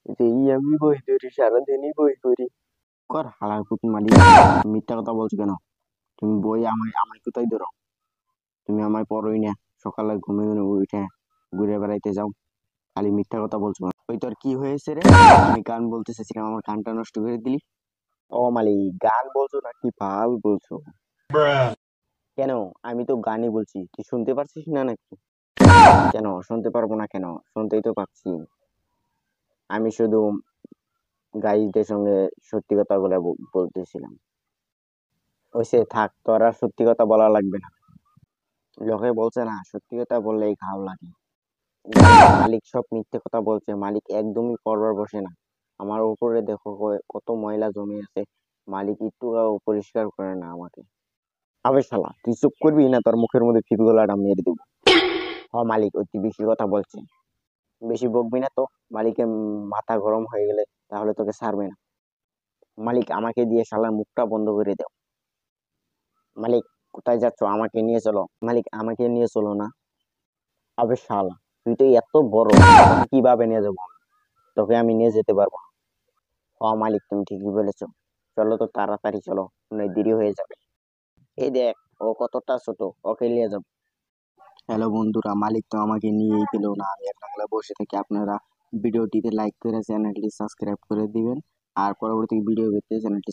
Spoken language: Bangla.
যে আমি বই ধরি সারাদিনই বই করি। কর হালার পুত মালি, মিথ্যা কথা বলছো কেন? তুমি বই আমায় আমায় কোথায় ধরো? তুমি আমায় পড়োই না। সকালে ঘুমে উঠে ঘুরে বেড়াইতে যাও, খালি মিথ্যা কথা বলছো কেন? ওই তোর কি হয়েছে রে? আমি গান বলতে চাইছিলাম, আমার গানটা নষ্ট করে দিলি। ও মালি, গান বলছো নাকি পাল বলছো? কেন? আমি তো গানই বলছি, তুই শুনতে পারছিস না নাকি? কেন শুনতে পারবো না কেন? শুনতেই তো পাচ্ছি। আমি শুধু গাইডদের সঙ্গে সত্যি কথা বলে বলতেছিলাম। ওইসে থাক, তোর আর সত্যি কথা বলা লাগবে না। লোকে বলছে না, সত্যি কথা বললেই ঘাও লাগে। মালিক সব মিথ্যে কথা বলছে, মালিক একদমই পড়বার বসে না। আমার উপরে দেখো কত ময়লা জমে আছে, মালিক একটু পরিষ্কার করে না আমাকে। আবে শালা, তুই চুপ করবি না তোর মুখের মধ্যে ফিপগলাটা মেরে দেবো। হ মালিক, ওই তুই বেশি কথা বলছে। বেশি বকবি না তো, মালিকের মাথা গরম হয়ে গেলে তাহলে তোকে ছাড়বে না। মালিক, আমাকে দিয়ে শালার মুখটা বন্ধ করে দাও। মালিক, কোথায় যাচ্ছ? আমাকে নিয়ে চলো। মালিক, আমাকে নিয়ে চলো না। আবে শালা, তুই তো এত বড়, তোকে কিভাবে নিয়ে যাবো? তোকে আমি নিয়ে যেতে পারবো না। হ মালিক, তুমি ঠিকই বলেছো। চলো তো তাড়াতাড়ি চলো, নয় দেরি হয়ে যাবে। এই দেখ, ও কতটা ছোট, ওকে নিয়ে যাবো। হ্যালো বন্ধুরা, মালিক তো আমাকে নিয়েই পেলো না, আমি একলা বসে থাকি। আপনারা ভিডিওটিতে লাইক করে চ্যানেলটি সাবস্ক্রাইব করে দিবেন, আর পরবর্তী ভিডিও পেতে চ্যানেলটি